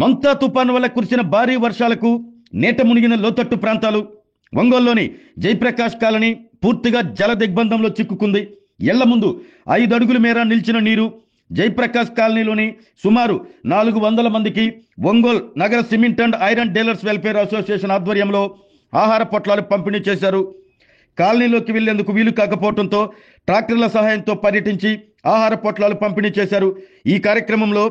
మంతా తుఫాను వల్ల కురిసిన భారీ వర్షాలకు నేట మునిగిన లోతట్టు ప్రాంతాలు. ఒంగోలులోని జయప్రకాష్ కాలనీ పూర్తిగా జల దిగ్బంధంలో చిక్కుకుంది. ఏళ్ల ముందు 5 అడుగుల మేర నిలిచిన నీరు జయప్రకాష్ కాలనీలోని సుమారు 400 మందికి ఒంగోలు నగర cement and iron dealers welfare association ఆధ్వర్యంలో ఆహార పొట్లాలు పంపిణీ చేశారు. కాలనీలోకి వెళ్లేందుకు వీలు కాకపోవడంతో ట్రాక్టర్ల సహాయంతో పర్యటించి ఆహార పొట్లాలు పంపిణీ చేశారు. ఈ కార్యక్రమంలో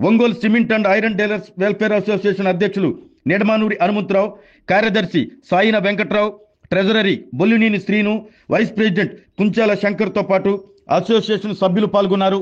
Ongole cement and iron dealers welfare association అధ్యక్షులు నిడమానూరి హనుమంతరావు, కార్యదర్శి సాయిన వెంకట్రావు, ట్రెజరరీ బొల్లినేని శ్రీను, వైస్ ప్రెసిడెంట్ కుంచాల శంకర్తో పాటు అసోసియేషన్ సభ్యులు పాల్గొన్నారు.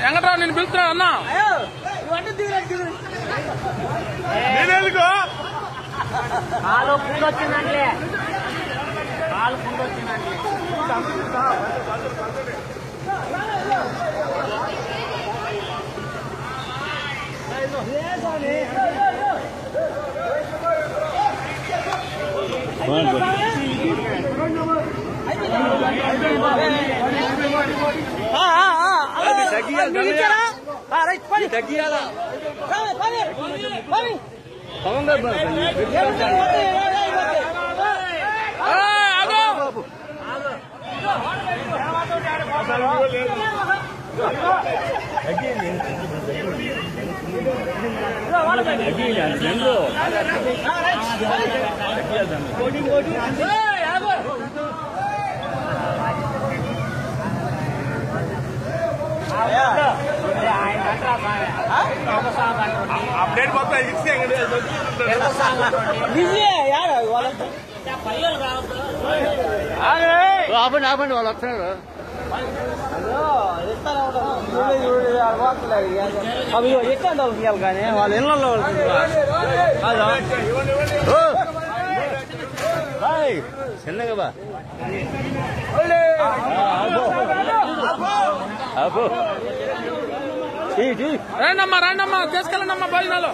వెంకట్రావు నేను పిలుస్తున్నా అన్నా కాలు పుండు వచ్చిందండి, కాలు పుండు వచ్చిందండి. అప్డేట్ మొత్తం ఆపండి ఆపండి వాళ్ళు వస్తున్నారు. అవి ఎట్లా ఇవ్వాలి కానీ వాళ్ళ ఇళ్ళల్లో చిన్నగా బా రండమ్మా రండమ్మా తీసుకెళ్ళండమ్మా భోజనాలు.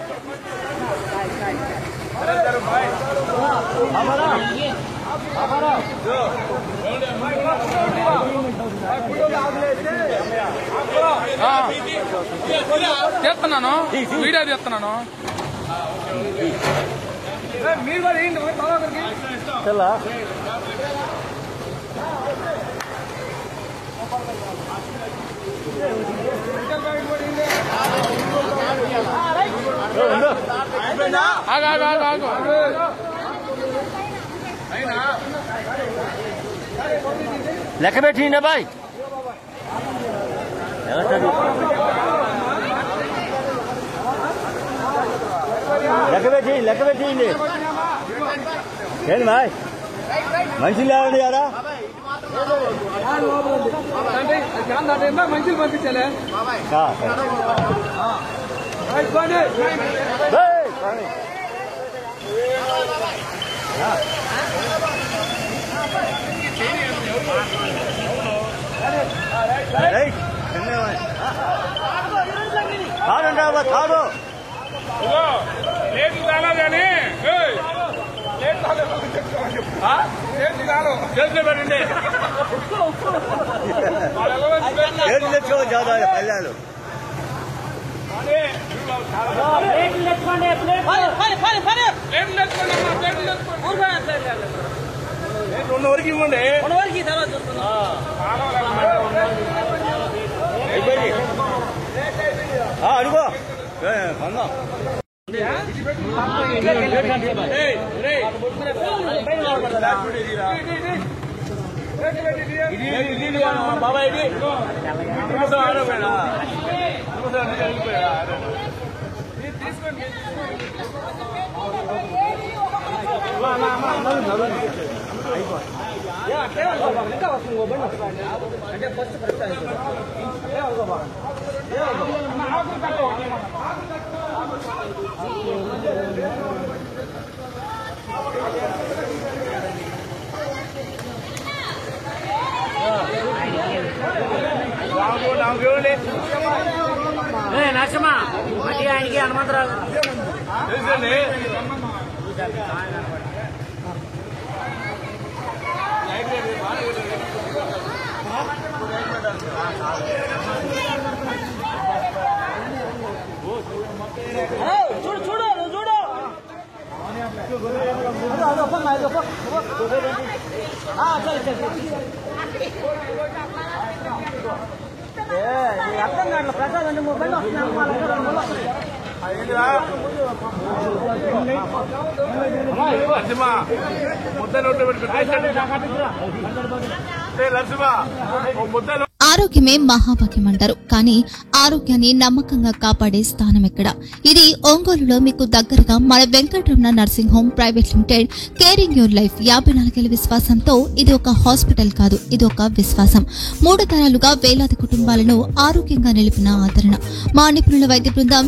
చేస్తున్నాను, వీడియో చేస్తున్నాను. మీరు కూడా ఏంటి చల్లా లెక్క పెట్టిండే బాయ్ లెక్క పెట్టిండి ఏంటి బాయ్ మంచి లేవండి కదా మంచిలు పంపించాలి. తాడు లేదు చాలా కానీ చేతిలో పెట్టండి. తెచ్చుకో జాదా పల్లెలు తెచ్చుకోండి. ప్లేట్లు తెచ్చుకోండి అమ్మా, ప్లేట్లు తెచ్చుకోండి. ఊరుకోండి, ప్లేట్ లేదు. 2 వరకు ఇవ్వండి. మన వరకు ఈ తర్వాత చూస్తున్నాం. అయిపోయింది అడుగు కొందాం బాబాయ్ ఇది ఇంకా వస్తుంది ఇంకో బండి వస్తుంది. అంటే ఫస్ట్ కరెక్ట్ అయిపోయింది. నరసింహ మళ్ళీ ఆయనకి హనుమంతరావు తెలుసండి. చూడు చూడు చూడు అర్థం కాదు ప్రసాద్ అంటే 3 బండి నరసింహ ముద్ద నోట్లో పెట్టుకుంటే నరసింహ ముద్ద ఆరోగ్యమే మహాభాగ్యం అంటారు. కానీ ఆరోగ్యాన్ని నమ్మకంగా కాపాడే స్థానం ఎక్కడ? ఇది ఒంగోలులో మీకు దగ్గరగా మన Venkataramana nursing home private limited caring your life 54 ఏళ్ల విశ్వాసంతో ఇది ఒక హాస్పిటల్ కాదు, ఇది ఒక విశ్వాసం. 3 తరాలుగా వేలాది కుటుంబాలను ఆరోగ్యంగా నిలిపిన ఆదరణ. మా నిపుణుల వైద్య బృందం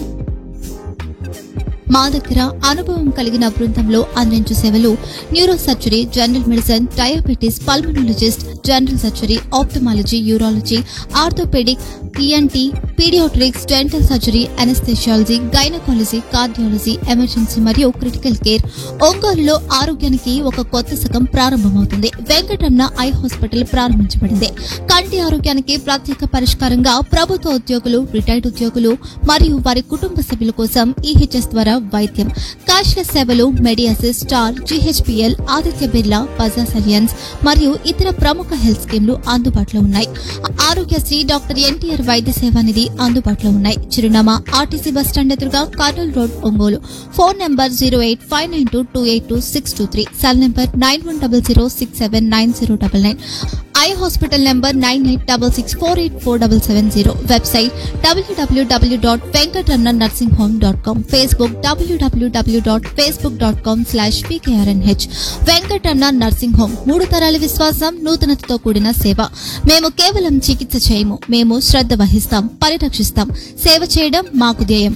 మా దగ్గర అనుభవం కలిగిన బృందంలో అందించే సేవలు neuro surgery, general medicine, diabetes, pulmonologist, general surgery, ophthalmology, urology, orthopaedic, ENT, paediatrics, dental surgery, anaesthesiology, gynaecology, cardiology, emergency మరియు క్రిటికల్ కేర్. ఒంగోలులో ఆరోగ్యానికి ఒక కొత్త శకం ప్రారంభమవుతుంది. వెంకటరమణ ఐ హాస్పిటల్ ప్రారంభించబడింది. కంటి ఆరోగ్యానికి ప్రత్యేక పరిష్కారంగా ప్రభుత్వ ఉద్యోగులు, రిటైర్డ్ ఉద్యోగులు మరియు వారి కుటుంబ సభ్యుల కోసం ఈహెచ్ఎస్ ద్వారా వైద్యం, క్యాష్లెస్ సేవలు, మెడియాసిస్, స్టార్, జీహెచ్పీఎల్, ఆదిత్య బిర్లా, బజాజ్ అలియన్స్ మరియు ఇతర ప్రముఖ హెల్త్ స్కీమ్లు అందుబాటులో ఉన్నాయి. ఆరోగ్యశ్రీ, డాక్టర్ ఎన్టీఆర్ వైద్య సేవా నిధి అందుబాటులో ఉన్నాయి. చిరునామా ఆర్టీసీ బస్టాండ్ ఎదురుగా, Kurnool road, Ongole. Phone number 08592282623, cell number 9100679099, eye hospital number 9866484770, website www.venkatramannursingHome.com, Facebook www.facebook.com/pkrnh. Venkataramana nursing home 3 తరాల విశ్వాసం, నూతనతతో కూడిన సేవ. మేము కేవలం చికిత్స చేయము, మేము శ్రద్ధ వహిస్తాం, పరిరక్షిస్తాం. సేవ చేయడం మాకు ధ్యేయం.